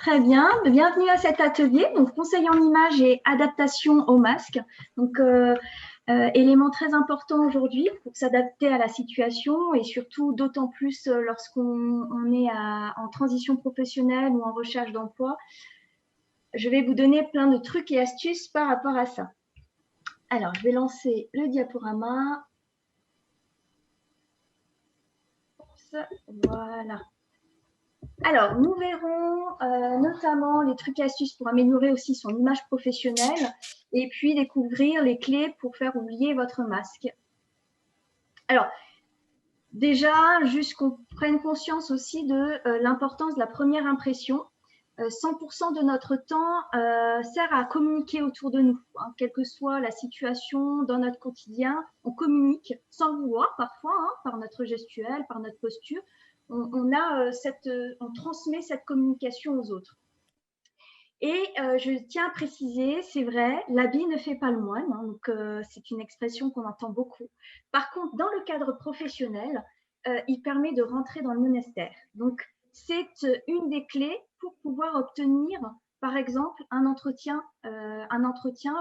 Très bien, bienvenue à cet atelier, donc conseil en images et adaptation au masque. Donc, élément très important aujourd'hui pour s'adapter à la situation et surtout d'autant plus lorsqu'on est en transition professionnelle ou en recherche d'emploi. Je vais vous donner plein de trucs et astuces par rapport à ça. Alors, je vais lancer le diaporama. Voilà. Alors, nous verrons notamment les trucs et astuces pour améliorer aussi son image professionnelle et puis découvrir les clés pour faire oublier votre masque. Alors, déjà, juste qu'on prenne conscience aussi de l'importance de la première impression. 100% de notre temps sert à communiquer autour de nous, hein, quelle que soit la situation dans notre quotidien. On communique sans le vouloir parfois, hein, par notre gestuelle, par notre posture. On transmet cette communication aux autres. Et je tiens à préciser, c'est vrai, l'habit ne fait pas le moine, hein, donc c'est une expression qu'on entend beaucoup. Par contre, dans le cadre professionnel, il permet de rentrer dans le monastère. Donc, c'est une des clés pour pouvoir obtenir, par exemple, un entretien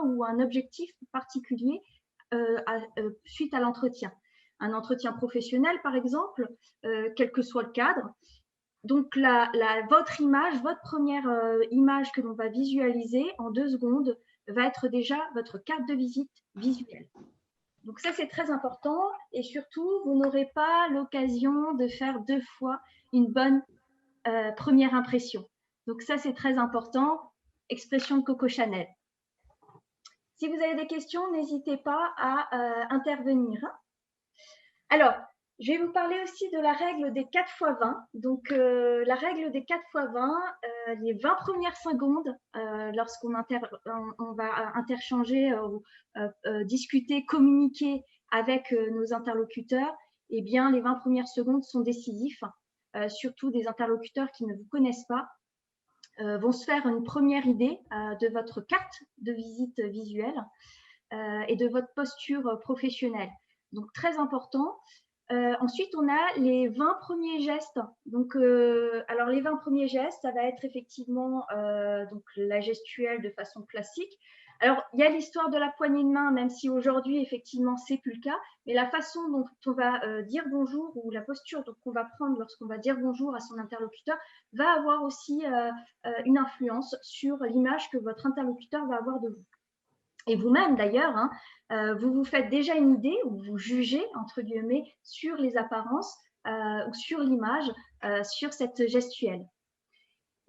ou un objectif particulier suite à l'entretien. Un entretien professionnel, par exemple, quel que soit le cadre. Donc, votre image, votre première image que l'on va visualiser en 2 secondes va être déjà votre carte de visite visuelle. Donc, ça, c'est très important. Et surtout, vous n'aurez pas l'occasion de faire 2 fois une bonne première impression. Donc, ça, c'est très important. Expression de Coco Chanel. Si vous avez des questions, n'hésitez pas à intervenir. Alors, je vais vous parler aussi de la règle des 4 x 20. Donc, la règle des 4 x 20, les 20 premières secondes, lorsqu'on va interchanger, discuter, communiquer avec nos interlocuteurs, eh bien, les 20 premières secondes sont décisifs, surtout des interlocuteurs qui ne vous connaissent pas, vont se faire une première idée de votre carte de visite visuelle et de votre posture professionnelle. Donc, très important. Ensuite, on a les 20 premiers gestes. Donc, alors les 20 premiers gestes, ça va être effectivement donc la gestuelle de façon classique. Alors, il y a l'histoire de la poignée de main, même si aujourd'hui, effectivement, c'est plus le cas. Mais la façon dont on va dire bonjour ou la posture qu'on va prendre lorsqu'on va dire bonjour à son interlocuteur va avoir aussi une influence sur l'image que votre interlocuteur va avoir de vous. Et vous-même, d'ailleurs, hein, vous vous faites déjà une idée ou vous jugez, entre guillemets, sur les apparences ou sur l'image, sur cette gestuelle.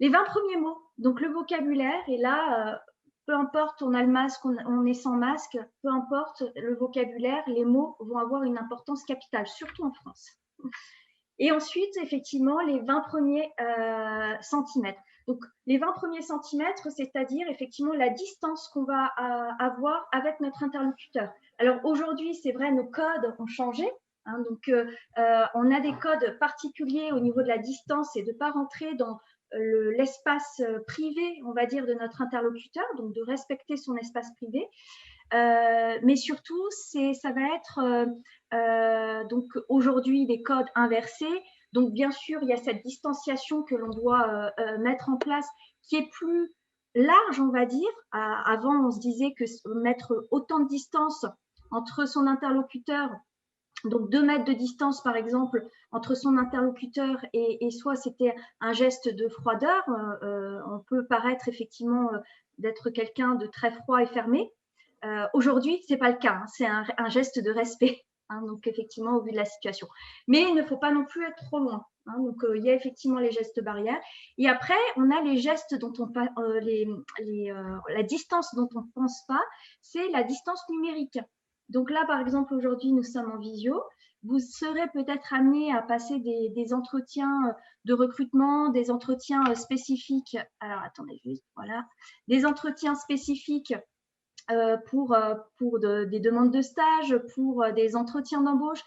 Les 20 premiers mots, donc le vocabulaire, et là, peu importe, on a le masque, on est sans masque, peu importe le vocabulaire, les mots vont avoir une importance capitale, surtout en France. Et ensuite, effectivement, les 20 premiers centimètres. Donc, les 20 premiers centimètres, c'est-à-dire effectivement la distance qu'on va avoir avec notre interlocuteur. Alors, aujourd'hui, c'est vrai, nos codes ont changé. Hein, donc, on a des codes particuliers au niveau de la distance et de ne pas rentrer dans l'espace privé, on va dire, de notre interlocuteur, donc de respecter son espace privé. Mais surtout, ça va être donc aujourd'hui des codes inversés. Donc, bien sûr, il y a cette distanciation que l'on doit mettre en place qui est plus large, on va dire. Avant, on se disait que mettre autant de distance entre son interlocuteur, donc 2 mètres de distance, par exemple, entre son interlocuteur et soi, c'était un geste de froideur. On peut paraître effectivement d'être quelqu'un de très froid et fermé. Aujourd'hui, ce n'est pas le cas, hein, c'est un geste de respect, hein, donc effectivement au vu de la situation. Mais il ne faut pas non plus être trop loin. Hein, donc il y a effectivement les gestes barrières. Et après, on a les gestes dont la distance dont on ne pense pas, c'est la distance numérique. Donc là, par exemple, aujourd'hui, nous sommes en visio. Vous serez peut-être amené à passer des entretiens de recrutement, des entretiens spécifiques. Alors, attendez juste, voilà. Des entretiens spécifiques pour des demandes de stage, pour des entretiens d'embauche,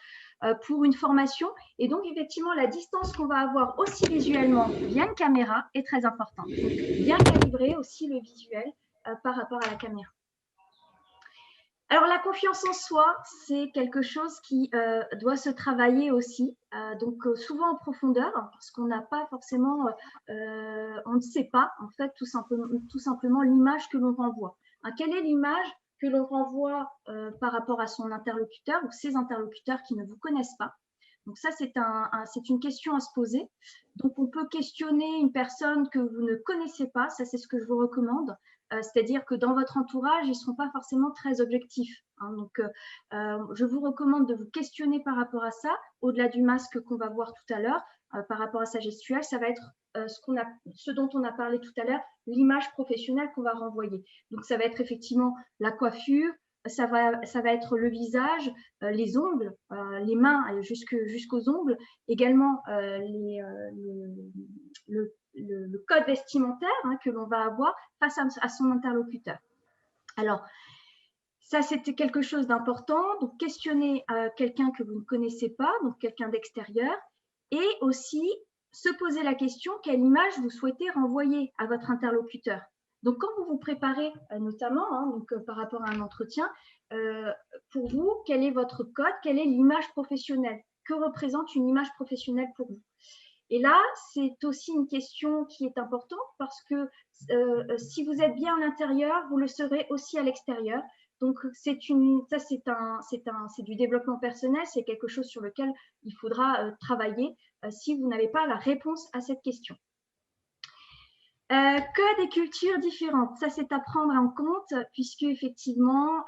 pour une formation. Et donc, effectivement, la distance qu'on va avoir aussi visuellement via une caméra est très importante. Donc, bien calibrer aussi le visuel par rapport à la caméra. Alors, la confiance en soi, c'est quelque chose qui doit se travailler aussi, donc souvent en profondeur, parce qu'on n'a pas forcément, on ne sait pas, en fait, tout simplement l'image que l'on renvoie. Quelle est l'image que l'on renvoie par rapport à son interlocuteur ou ses interlocuteurs qui ne vous connaissent pas? Donc ça, c'est une question à se poser. Donc, on peut questionner une personne que vous ne connaissez pas, ça c'est ce que je vous recommande. C'est-à-dire que dans votre entourage, ils ne seront pas forcément très objectifs. Donc, je vous recommande de vous questionner par rapport à ça, au-delà du masque qu'on va voir tout à l'heure, par rapport à sa gestuelle, ça va être ce dont on a parlé tout à l'heure, l'image professionnelle qu'on va renvoyer. Donc, ça va être effectivement la coiffure, ça va être le visage, les ongles, les mains jusqu'aux ongles, également le code vestimentaire que l'on va avoir face à son interlocuteur. Alors, ça, c'était quelque chose d'important. Donc, questionner quelqu'un que vous ne connaissez pas, donc quelqu'un d'extérieur, et aussi se poser la question, quelle image vous souhaitez renvoyer à votre interlocuteur. Donc, quand vous vous préparez, notamment, donc, par rapport à un entretien, pour vous, quel est votre code? Quelle est l'image professionnelle? Que représente une image professionnelle pour vous? Et là, c'est aussi une question qui est importante parce que si vous êtes bien à l'intérieur, vous le serez aussi à l'extérieur. Donc, c'est du développement personnel, c'est quelque chose sur lequel il faudra travailler si vous n'avez pas la réponse à cette question. Que des cultures différentes, ça c'est à prendre en compte puisque effectivement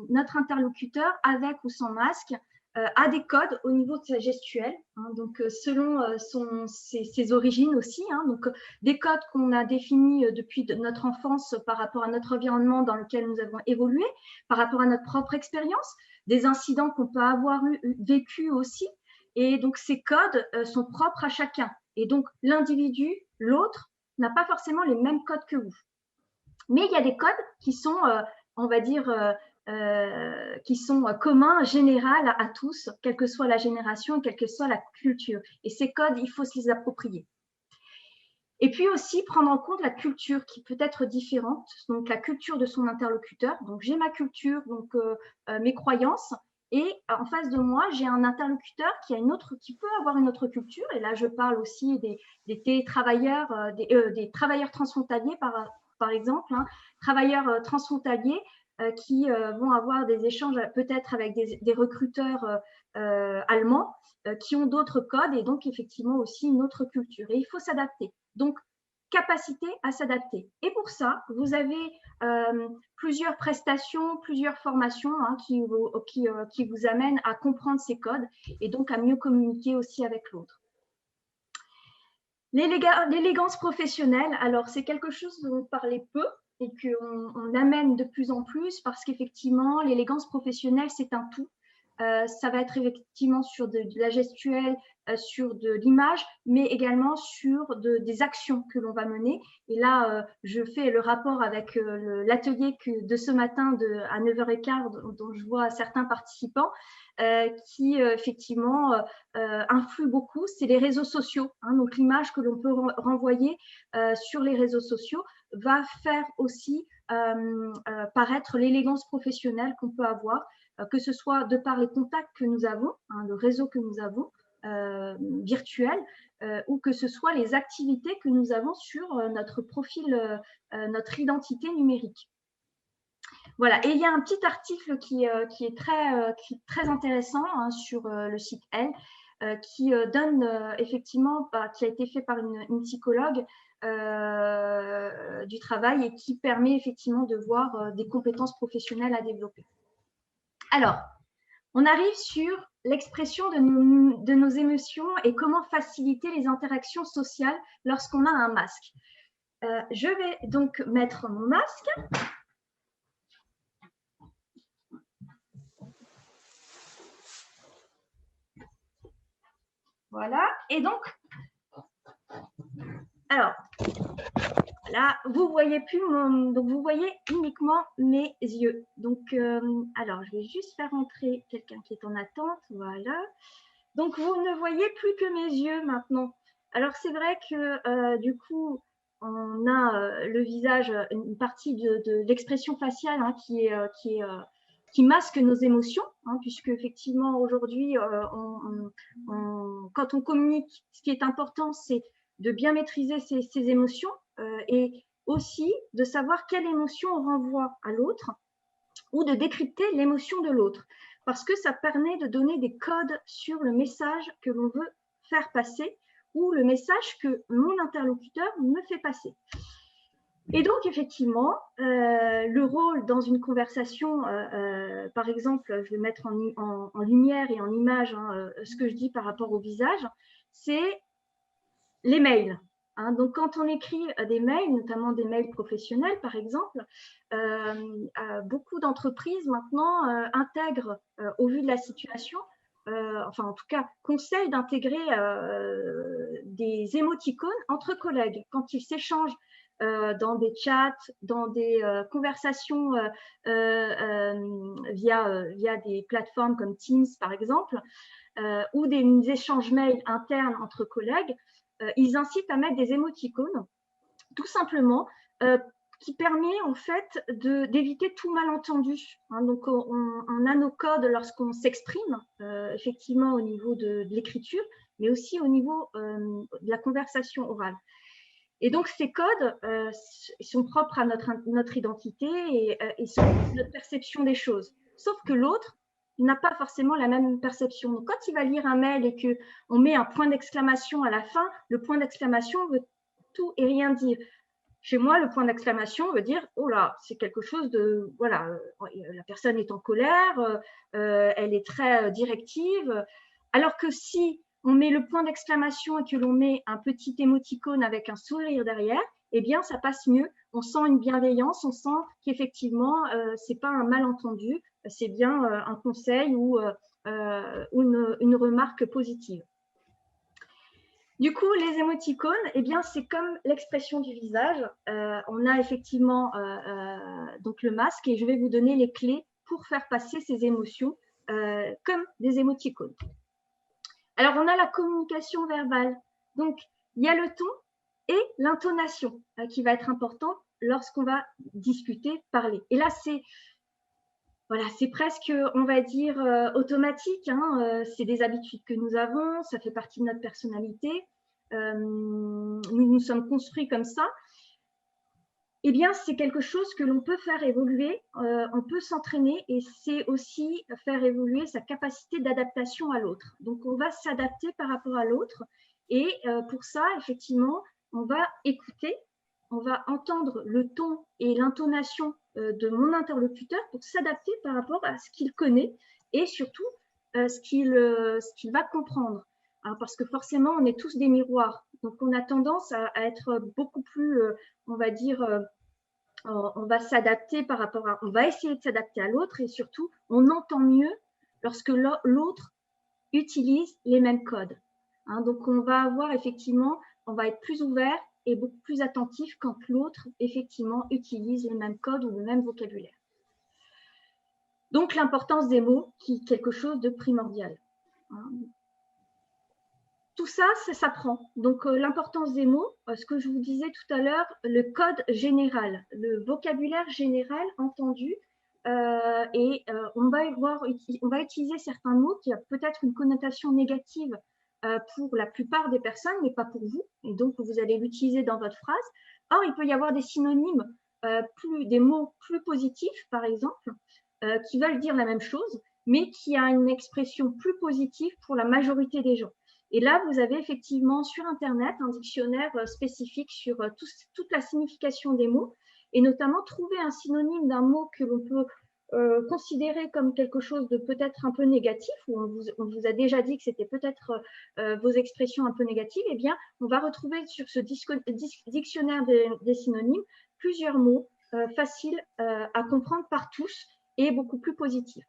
notre interlocuteur, avec ou sans masque, a des codes au niveau de sa gestuelle, donc selon ses origines aussi, donc des codes qu'on a définis depuis notre enfance par rapport à notre environnement dans lequel nous avons évolué, par rapport à notre propre expérience, des incidents qu'on peut avoir vécu aussi, et donc ces codes sont propres à chacun. Et donc l'individu, l'autre, n'a pas forcément les mêmes codes que vous. Mais il y a des codes qui sont, on va dire, qui sont communs, généraux à tous, quelle que soit la génération et quelle que soit la culture. Et ces codes, il faut se les approprier. Et puis aussi prendre en compte la culture qui peut être différente, donc la culture de son interlocuteur. Donc j'ai ma culture, donc mes croyances, et en face de moi, j'ai un interlocuteur qui peut avoir une autre culture. Et là, je parle aussi des télétravailleurs, des travailleurs transfrontaliers, par exemple, travailleurs transfrontaliers qui vont avoir des échanges peut-être avec des recruteurs allemands qui ont d'autres codes et donc effectivement aussi une autre culture. Et il faut s'adapter. Donc, capacité à s'adapter. Et pour ça, vous avez plusieurs prestations, plusieurs formations qui vous amènent à comprendre ces codes et donc à mieux communiquer aussi avec l'autre. L'élégance professionnelle, alors c'est quelque chose dont on parlait peu et qu'on amène de plus en plus parce qu'effectivement, l'élégance professionnelle, c'est un tout. Ça va être effectivement sur de la gestuelle, sur de l'image, mais également sur des actions que l'on va mener. Et là, je fais le rapport avec l'atelier de ce matin à 9h15 dont je vois certains participants qui effectivement influent beaucoup. C'est les réseaux sociaux. Donc l'image que l'on peut renvoyer sur les réseaux sociaux va faire aussi paraître l'élégance professionnelle qu'on peut avoir, que ce soit de par les contacts que nous avons, le réseau que nous avons virtuel, ou que ce soit les activités que nous avons sur notre profil, notre identité numérique. Voilà, et il y a un petit article qui est très intéressant sur le site Elle, qui donne effectivement, qui a été fait par une psychologue du travail et qui permet effectivement de voir des compétences professionnelles à développer. Alors, on arrive sur l'expression de nos émotions et comment faciliter les interactions sociales lorsqu'on a un masque. Je vais donc mettre mon masque. Voilà, et donc, alors, là, vous voyez plus donc vous voyez uniquement mes yeux. Donc, alors, je vais juste faire entrer quelqu'un qui est en attente, voilà. Donc, vous ne voyez plus que mes yeux maintenant. Alors, c'est vrai que du coup, on a le visage, une partie de l'expression faciale qui est qui masque nos émotions, puisque effectivement aujourd'hui, quand on communique, ce qui est important, c'est de bien maîtriser ses émotions et aussi de savoir quelle émotion on renvoie à l'autre ou de décrypter l'émotion de l'autre, parce que ça permet de donner des codes sur le message que l'on veut faire passer ou le message que mon interlocuteur me fait passer. Et donc, effectivement, le rôle dans une conversation, par exemple, je vais mettre en lumière et en image ce que je dis par rapport au visage, c'est les mails. Donc, quand on écrit des mails, notamment des mails professionnels, par exemple, beaucoup d'entreprises maintenant intègrent, au vu de la situation, enfin en tout cas, conseillent d'intégrer des émoticônes entre collègues quand ils s'échangent dans des chats, dans des conversations via des plateformes comme Teams, par exemple, ou des échanges mails internes entre collègues. Ils incitent à mettre des émoticônes, tout simplement, qui permet en fait d'éviter tout malentendu. Donc, on a nos codes lorsqu'on s'exprime, effectivement au niveau de l'écriture, mais aussi au niveau de la conversation orale. Et donc, ces codes sont propres à notre identité et sont notre perception des choses. Sauf que l'autre n'a pas forcément la même perception. Donc, quand il va lire un mail et qu'on met un point d'exclamation à la fin, le point d'exclamation veut tout et rien dire. Chez moi, le point d'exclamation veut dire, oh là, c'est quelque chose de, voilà, la personne est en colère, elle est très directive. Alors que si on met le point d'exclamation et que l'on met un petit émoticône avec un sourire derrière, eh bien, ça passe mieux. On sent une bienveillance, on sent qu'effectivement, c'est pas un malentendu, c'est bien un conseil ou une remarque positive. Du coup, les émoticônes, eh bien, c'est comme l'expression du visage. On a effectivement donc le masque et je vais vous donner les clés pour faire passer ces émotions comme des émoticônes. Alors, on a la communication verbale. Donc, il y a le ton et l'intonation qui va être important lorsqu'on va discuter, parler. Et là, c'est presque, on va dire, automatique. C'est des habitudes que nous avons, ça fait partie de notre personnalité. Nous nous sommes construits comme ça. Eh bien, c'est quelque chose que l'on peut faire évoluer, on peut s'entraîner et c'est aussi faire évoluer sa capacité d'adaptation à l'autre. Donc, on va s'adapter par rapport à l'autre et pour ça, effectivement, on va écouter, on va entendre le ton et l'intonation de mon interlocuteur pour s'adapter par rapport à ce qu'il connaît et surtout ce qu'il va comprendre. Parce que forcément, on est tous des miroirs. Donc, on a tendance à être beaucoup plus, on va dire, on va s'adapter par rapport à, on va essayer de s'adapter à l'autre et surtout, on entend mieux lorsque l'autre utilise les mêmes codes. Donc, on va avoir effectivement, on va être plus ouvert et beaucoup plus attentif quand l'autre, effectivement, utilise les mêmes codes ou le même vocabulaire. Donc, l'importance des mots qui est quelque chose de primordial. Tout ça, ça s'apprend. Donc, l'importance des mots, ce que je vous disais tout à l'heure, le code général, le vocabulaire général entendu, et on va utiliser certains mots qui ont peut-être une connotation négative pour la plupart des personnes, mais pas pour vous. Et donc, vous allez l'utiliser dans votre phrase. Or, il peut y avoir des synonymes, des mots plus positifs, par exemple, qui veulent dire la même chose, mais qui a une expression plus positive pour la majorité des gens. Et là, vous avez effectivement sur Internet un dictionnaire spécifique sur toute la signification des mots et notamment trouver un synonyme d'un mot que l'on peut considérer comme quelque chose de peut-être un peu négatif, ou on vous a déjà dit que c'était peut-être vos expressions un peu négatives, eh bien, on va retrouver sur ce dictionnaire des synonymes plusieurs mots faciles à comprendre par tous et beaucoup plus positifs.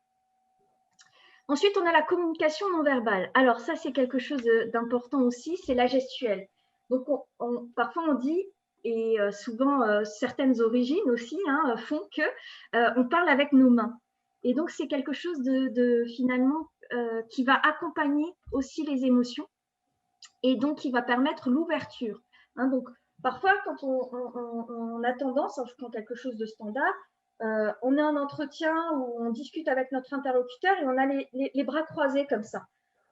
Ensuite, on a la communication non verbale. Alors ça, c'est quelque chose d'important aussi, c'est la gestuelle. Donc, parfois, on dit, et souvent certaines origines aussi font qu'on parle avec nos mains. Et donc, c'est quelque chose de finalement qui va accompagner aussi les émotions et donc qui va permettre l'ouverture. Donc, parfois, quand on a tendance, je prends quelque chose de standard, on a un entretien où on discute avec notre interlocuteur et on a les bras croisés comme ça.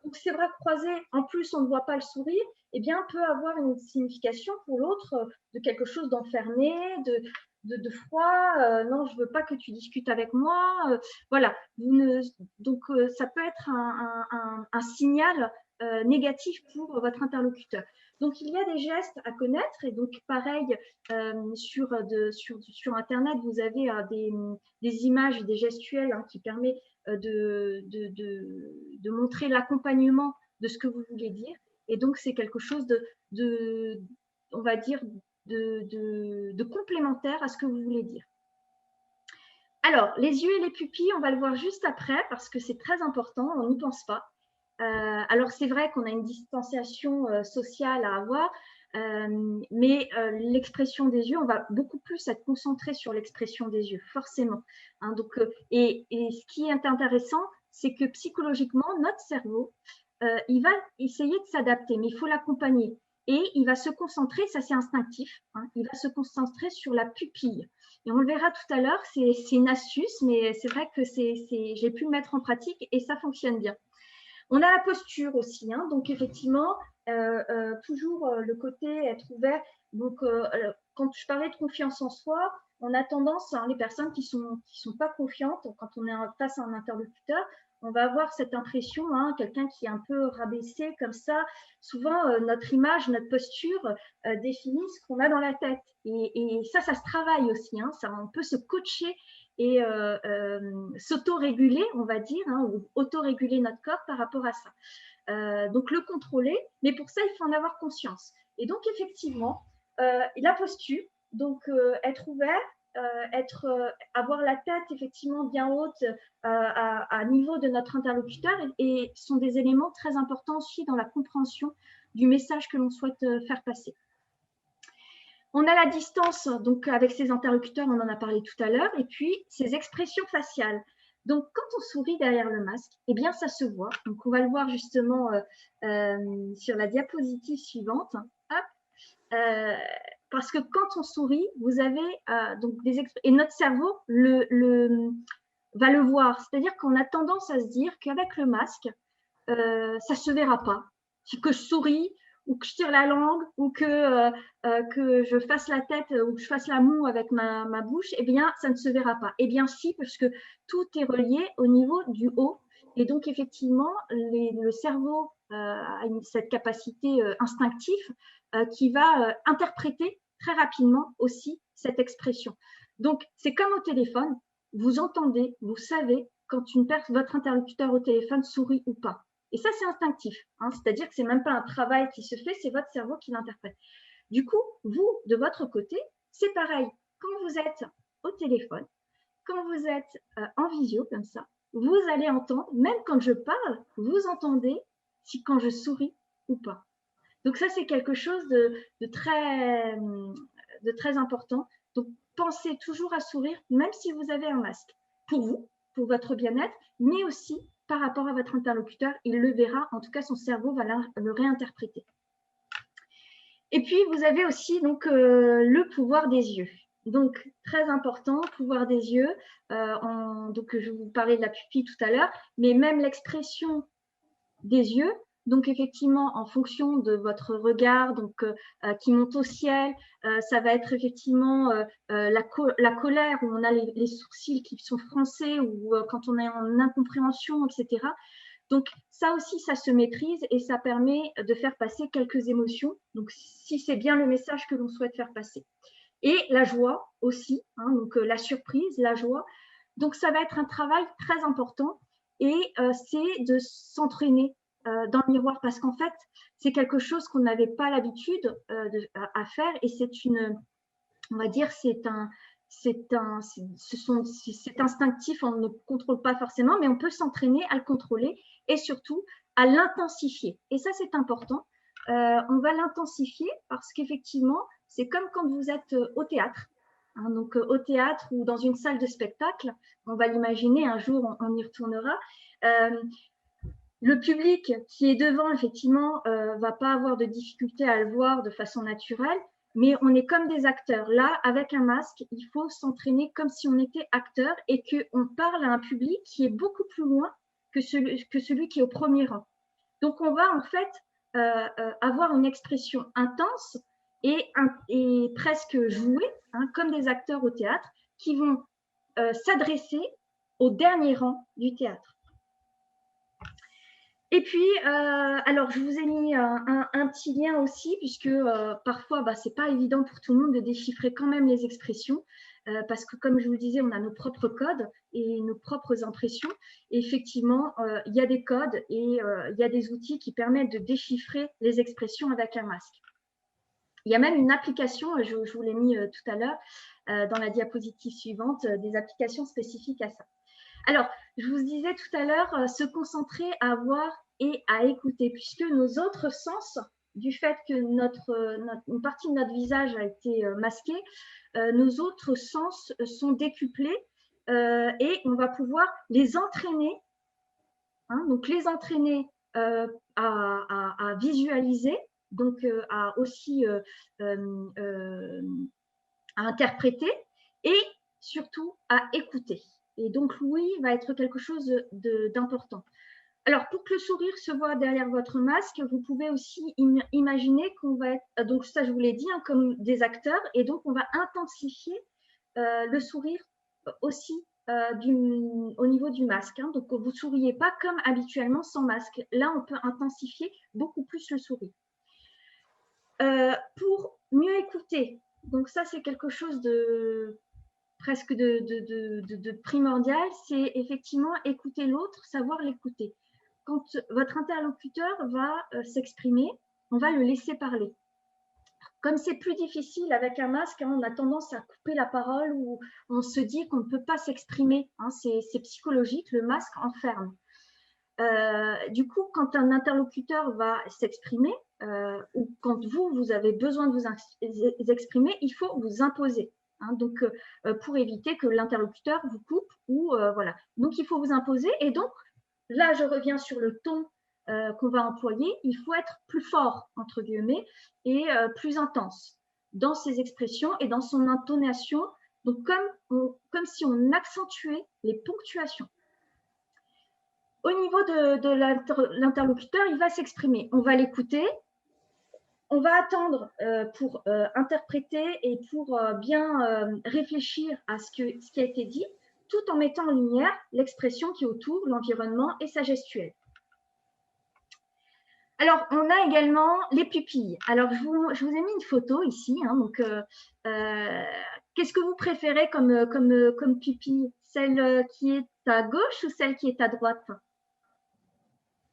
Donc, ces bras croisés, en plus, on ne voit pas le sourire, eh bien, peut avoir une signification pour l'autre de quelque chose d'enfermé, de froid. Non, je ne veux pas que tu discutes avec moi. Voilà. Donc, ça peut être un signal négatif pour votre interlocuteur. Donc, il y a des gestes à connaître. Et donc, pareil, sur Internet, vous avez des images, des gestuels qui permettent de montrer l'accompagnement de ce que vous voulez dire. Et donc, c'est quelque chose on va dire, de complémentaire à ce que vous voulez dire. Alors, les yeux et les pupilles, on va le voir juste après parce que c'est très important, on n'y pense pas. Alors, c'est vrai qu'on a une distanciation sociale à avoir, mais l'expression des yeux, on va beaucoup plus être concentré sur l'expression des yeux, forcément. Hein, donc, et ce qui est intéressant, c'est que psychologiquement, notre cerveau, il va essayer de s'adapter, mais il faut l'accompagner. Et il va se concentrer, ça c'est instinctif, hein, il va se concentrer sur la pupille. Et on le verra tout à l'heure, c'est une astuce, mais c'est vrai que j'ai pu le mettre en pratique et ça fonctionne bien. On a la posture aussi, hein, donc effectivement, toujours le côté être ouvert. Donc, quand je parlais de confiance en soi, on a tendance, hein, les personnes qui sont pas confiantes, quand on est face à un interlocuteur, on va avoir cette impression, hein, quelqu'un qui est un peu rabaissé comme ça. Souvent, notre image, notre posture définit ce qu'on a dans la tête. Et ça se travaille aussi. Hein, ça, on peut se coacher et s'auto-réguler, on va dire, hein, ou auto-réguler notre corps par rapport à ça. Donc, le contrôler, mais pour ça, il faut en avoir conscience. Et donc, effectivement, la posture, donc être ouvert, avoir la tête effectivement bien haute à niveau de notre interlocuteur et sont des éléments très importants aussi dans la compréhension du message que l'on souhaite faire passer. On a la distance, donc avec ses interlocuteurs, on en a parlé tout à l'heure, et puis ses expressions faciales. Donc, quand on sourit derrière le masque, eh bien, ça se voit. Donc, on va le voir justement sur la diapositive suivante. Hop. Parce que quand on sourit, vous avez donc et notre cerveau va le voir. C'est-à-dire qu'on a tendance à se dire qu'avec le masque, ça ne se verra pas. Que je souris, ou que je tire la langue, ou que je fasse la tête, ou que je fasse la moue avec ma bouche, eh bien, ça ne se verra pas. Eh bien, si, parce que tout est relié au niveau du haut. Et donc, effectivement, le cerveau a cette capacité instinctive qui va interpréter très rapidement aussi cette expression. Donc, c'est comme au téléphone, vous entendez, vous savez quand votre interlocuteur au téléphone sourit ou pas. Et ça, c'est instinctif. Hein, c'est-à-dire que ce n'est même pas un travail qui se fait, c'est votre cerveau qui l'interprète. Du coup, vous, de votre côté, c'est pareil. Quand vous êtes au téléphone, quand vous êtes en visio, comme ça, vous allez entendre, même quand je parle, vous entendez si quand je souris ou pas. Donc ça, c'est quelque chose de très important. Donc, pensez toujours à sourire, même si vous avez un masque, pour vous, pour votre bien-être, mais aussi par rapport à votre interlocuteur. Il le verra, en tout cas, son cerveau va le réinterpréter. Et puis, vous avez aussi donc, le pouvoir des yeux. Donc, très important, pouvoir des yeux. Donc, je vous parlais de la pupille tout à l'heure, mais même l'expression des yeux. Donc, effectivement, en fonction de votre regard qui monte au ciel, ça va être effectivement la colère où on a les sourcils qui sont froncés ou quand on est en incompréhension, etc. Donc, ça aussi, ça se maîtrise et ça permet de faire passer quelques émotions. Donc, si c'est bien le message que l'on souhaite faire passer. Et la joie aussi, hein, donc la surprise, la joie. Donc, ça va être un travail très important et c'est de s'entraîner dans le miroir parce qu'en fait, c'est quelque chose qu'on n'avait pas l'habitude à faire et on va dire, c'est instinctif, on ne contrôle pas forcément, mais on peut s'entraîner à le contrôler et surtout à l'intensifier. Et ça, c'est important. On va l'intensifier parce qu'effectivement, c'est comme quand vous êtes au théâtre. Hein, donc, au théâtre ou dans une salle de spectacle, on va l'imaginer, un jour, on y retournera. Le public qui est devant, effectivement, va pas avoir de difficulté à le voir de façon naturelle, mais on est comme des acteurs. Là, avec un masque, il faut s'entraîner comme si on était acteur et qu'on parle à un public qui est beaucoup plus loin que celui qui est au premier rang. Donc, on va en fait avoir une expression intense et presque jouer, hein, comme des acteurs au théâtre, qui vont s'adresser au dernier rang du théâtre. Et puis, alors, je vous ai mis un petit lien aussi, puisque parfois, ce n'est pas évident pour tout le monde de déchiffrer quand même les expressions, parce que, comme je vous le disais, on a nos propres codes et nos propres impressions. Et effectivement, il y a des codes et il y a des outils qui permettent de déchiffrer les expressions avec un masque. Il y a même une application, je vous l'ai mis tout à l'heure, dans la diapositive suivante, des applications spécifiques à ça. Alors, je vous disais tout à l'heure, se concentrer à voir et à écouter, puisque nos autres sens, du fait que une partie de notre visage a été masquée, nos autres sens sont décuplés et on va pouvoir les entraîner, hein, donc les entraîner à visualiser, donc à aussi à interpréter et surtout à écouter. Et donc, l'ouïe va être quelque chose d'important. Alors, pour que le sourire se voit derrière votre masque, vous pouvez aussi imaginer qu'on va être, donc ça je vous l'ai dit, hein, comme des acteurs, et donc on va intensifier le sourire aussi au niveau du masque. Hein. Donc, vous ne souriez pas comme habituellement sans masque. Là, on peut intensifier beaucoup plus le sourire. Pour mieux écouter, donc ça c'est quelque chose de presque de primordial, c'est effectivement écouter l'autre, savoir l'écouter. Quand votre interlocuteur va s'exprimer, on va le laisser parler. Comme c'est plus difficile avec un masque, hein, on a tendance à couper la parole ou on se dit qu'on ne peut pas s'exprimer. Hein, c'est psychologique, le masque enferme. Du coup, quand un interlocuteur va s'exprimer, ou quand vous avez besoin de vous exprimer, il faut vous imposer. Hein, donc, pour éviter que l'interlocuteur vous coupe ou voilà. Donc, il faut vous imposer. Et donc, là, je reviens sur le ton qu'on va employer. Il faut être plus fort, entre guillemets, et plus intense dans ses expressions et dans son intonation. Donc, comme si on accentuait les ponctuations. Au niveau de l'interlocuteur, il va s'exprimer. On va l'écouter. On va attendre pour interpréter et pour bien réfléchir à ce qui a été dit, tout en mettant en lumière l'expression qui est autour, l'environnement et sa gestuelle. Alors, on a également les pupilles. Alors, je vous ai mis une photo ici. Hein, donc, qu'est-ce que vous préférez comme pupille? Celle qui est à gauche ou celle qui est à droite?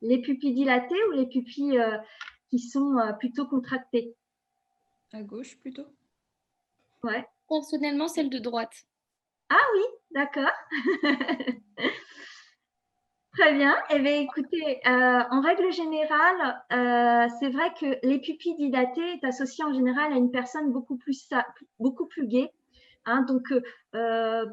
Les pupilles dilatées ou les pupilles qui sont plutôt contractées? À gauche plutôt. Ouais. Personnellement, celle de droite. Ah oui, d'accord. Très bien. Eh bien, écoutez, en règle générale, c'est vrai que les pupilles dilatées est associée en général à une personne beaucoup plus gaie. Hein, donc,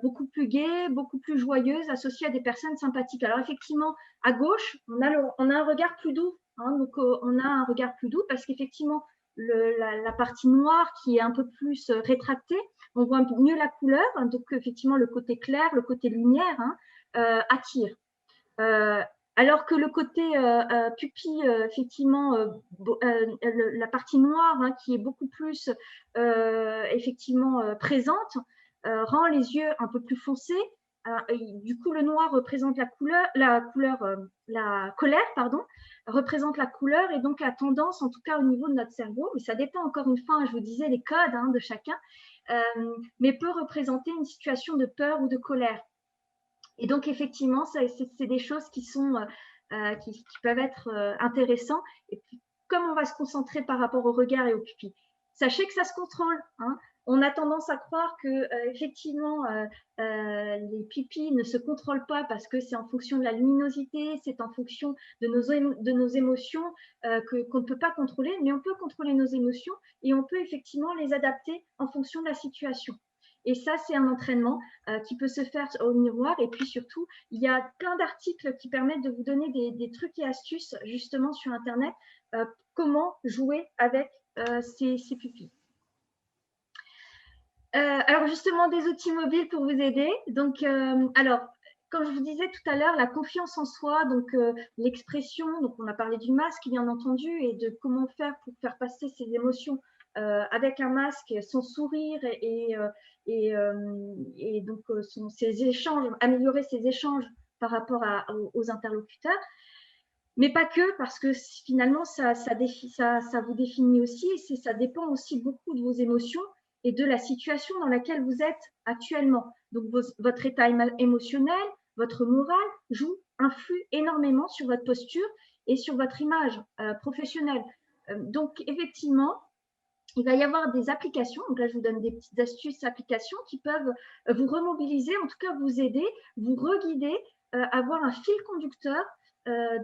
beaucoup plus gaie, beaucoup plus joyeuse, associée à des personnes sympathiques. Alors, effectivement, à gauche, on a un regard plus doux. Hein, donc, on a un regard plus doux parce qu'effectivement, la partie noire qui est un peu plus rétractée, on voit mieux la couleur. Hein, donc, effectivement, le côté clair, le côté lumière attire. Alors que le côté pupille, effectivement, la partie noire hein, qui est beaucoup plus effectivement présente, rend les yeux un peu plus foncés. Du coup, le noir représente la colère, pardon, représente la couleur et donc la tendance, en tout cas au niveau de notre cerveau, mais ça dépend encore une fois, je vous disais, les codes hein, de chacun, mais peut représenter une situation de peur ou de colère. Et donc, effectivement, c'est des choses qui peuvent être intéressantes. Et puis, comme on va se concentrer par rapport au regard et aux pupilles, sachez que ça se contrôle. Hein. On a tendance à croire que, effectivement, les pupilles ne se contrôlent pas parce que c'est en fonction de la luminosité, c'est en fonction de nos émotions qu'on ne peut pas contrôler, mais on peut contrôler nos émotions et on peut effectivement les adapter en fonction de la situation. Et ça, c'est un entraînement qui peut se faire au miroir. Et puis surtout, il y a plein d'articles qui permettent de vous donner des trucs et astuces justement sur Internet, comment jouer avec ces pupilles. Alors justement, des outils mobiles pour vous aider. Donc, alors, comme je vous disais tout à l'heure, la confiance en soi, donc l'expression, donc on a parlé du masque bien entendu et de comment faire pour faire passer ses émotions avec un masque, son sourire et donc ses échanges, améliorer ses échanges par rapport aux interlocuteurs. Mais pas que, parce que finalement, ça vous définit aussi, et ça dépend aussi beaucoup de vos émotions et de la situation dans laquelle vous êtes actuellement. Donc, votre état émotionnel, votre morale influe énormément sur votre posture et sur votre image professionnelle. Donc, effectivement, il va y avoir des applications. Donc là, je vous donne des petites astuces, applications qui peuvent vous remobiliser, en tout cas vous aider, vous reguider, avoir un fil conducteur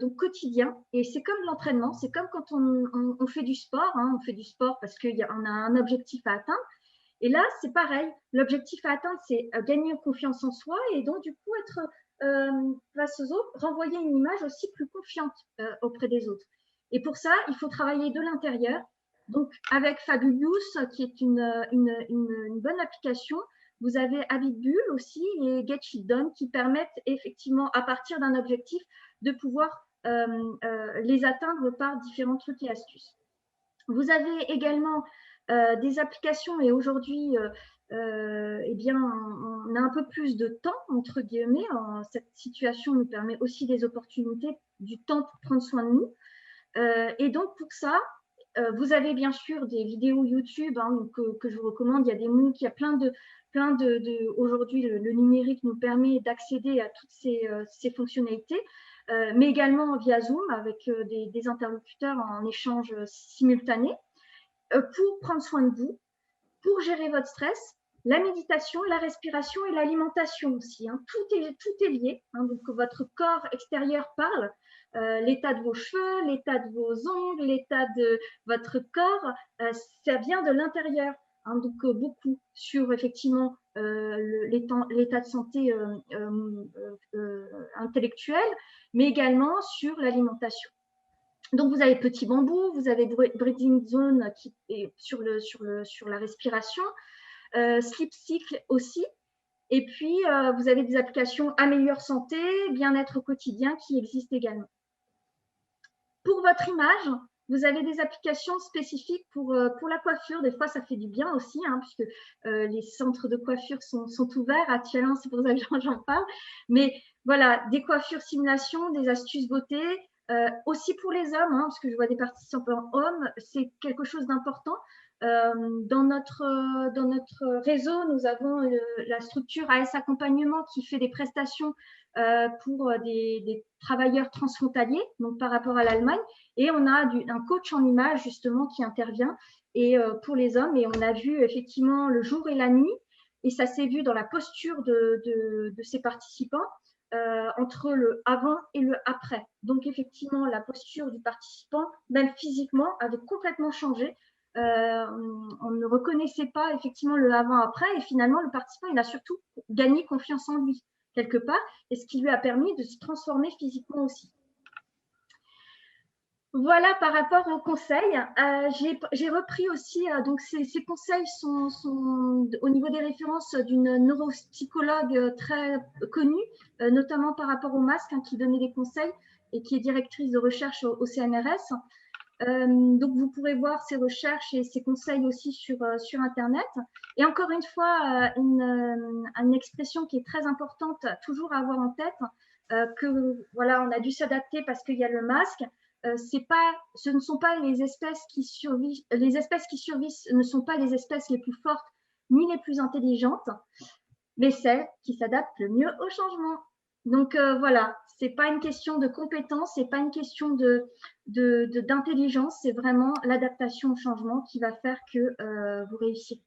donc quotidien. Et c'est comme l'entraînement, c'est comme quand on fait du sport. Hein, on fait du sport parce qu'on a un objectif à atteindre. Et là, c'est pareil. L'objectif à atteindre, c'est gagner confiance en soi et donc du coup être face aux autres, renvoyer une image aussi plus confiante auprès des autres. Et pour ça, il faut travailler de l'intérieur. Donc, avec Fabulous, qui est une bonne application, vous avez Habitbull aussi et Get Shit Done qui permettent effectivement, à partir d'un objectif, de pouvoir les atteindre par différents trucs et astuces. Vous avez également des applications et aujourd'hui, eh bien, on a un peu plus de temps, entre guillemets. Cette situation nous permet aussi des opportunités, du temps pour prendre soin de nous. Et donc, pour ça, vous avez bien sûr des vidéos YouTube hein, que je vous recommande. Il y a des MOOC, il y a plein de aujourd'hui, le numérique nous permet d'accéder à toutes ces fonctionnalités, mais également via Zoom avec des interlocuteurs en échange simultané pour prendre soin de vous, pour gérer votre stress, la méditation, la respiration et l'alimentation aussi. Hein. Tout est lié. Hein, donc, votre corps extérieur parle. L'état de vos cheveux, l'état de vos ongles, l'état de votre corps, ça vient de l'intérieur. Hein, donc, beaucoup sur effectivement l'état de santé intellectuelle, mais également sur l'alimentation. Donc, vous avez Petit Bambou, vous avez Breathing Zone qui est sur la respiration, Sleep Cycle aussi. Et puis, vous avez des applications Améliore Santé, Bien-être au quotidien qui existent également. Pour votre image, vous avez des applications spécifiques pour la coiffure. Des fois, ça fait du bien aussi, hein, puisque les centres de coiffure sont ouverts actuellement, c'est pour ça que j'en parle. Mais voilà, des coiffures simulation, des astuces beauté, aussi pour les hommes, hein, parce que je vois des participants hommes, c'est quelque chose d'important. Dans notre réseau, nous avons la structure AS Accompagnement qui fait des prestations pour des travailleurs transfrontaliers, donc par rapport à l'Allemagne. Et on a un coach en image justement qui intervient et pour les hommes. Et on a vu effectivement le jour et la nuit. Et ça s'est vu dans la posture de ces participants entre le avant et le après. Donc effectivement, la posture du participant, même physiquement, avait complètement changé. On ne reconnaissait pas effectivement le avant-après et finalement le participant il a surtout gagné confiance en lui quelque part et ce qui lui a permis de se transformer physiquement aussi. Voilà par rapport aux conseils. J'ai repris aussi, donc ces conseils sont au niveau des références d'une neuropsychologue très connue, notamment par rapport au masque, hein, qui donnait des conseils et qui est directrice de recherche au CNRS. Donc, vous pourrez voir ces recherches et ces conseils aussi sur Internet. Et encore une fois, une expression qui est très importante, toujours à avoir en tête, que voilà, on a dû s'adapter parce qu'il y a le masque. Ce ne sont pas les espèces qui survivent. Les espèces qui survivent ne sont pas les espèces les plus fortes ni les plus intelligentes, mais celles qui s'adaptent le mieux au changement. Donc voilà, c'est pas une question de compétence, c'est pas une question d'intelligence, c'est vraiment l'adaptation au changement qui va faire que vous réussirez.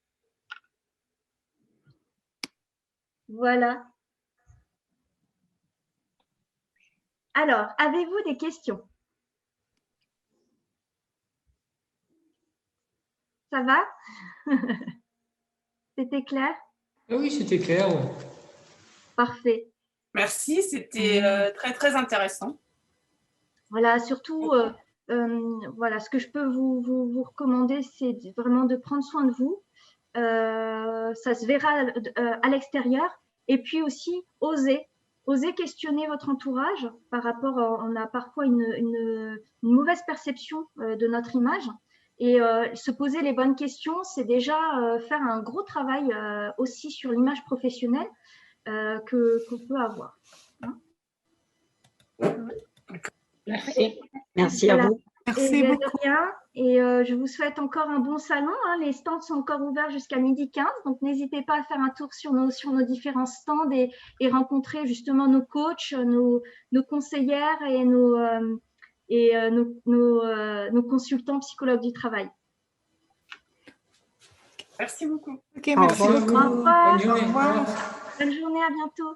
Voilà. Alors, avez-vous des questions? Ça va? C'était clair? Oui, c'était clair. Ouais. Parfait. Merci, c'était très, très intéressant. Voilà, surtout, voilà, ce que je peux vous recommander, c'est vraiment de prendre soin de vous, ça se verra à l'extérieur. Et puis aussi, oser questionner votre entourage par rapport on a parfois une mauvaise perception de notre image. Et se poser les bonnes questions, c'est déjà faire un gros travail aussi sur l'image professionnelle qu'on peut avoir. Hein. Merci. Merci Voilà. à vous. Merci Et beaucoup. de rien. Et je vous souhaite encore un bon salon. Hein. Les stands sont encore ouverts jusqu'à 12h15. Donc, n'hésitez pas à faire un tour sur nos différents stands et rencontrer justement nos coachs, nos conseillères et nos consultants psychologues du travail. Merci beaucoup. Ok, Au merci revoir. beaucoup. Au revoir. Bonne journée. Au revoir. Au revoir. Bonne journée, à bientôt.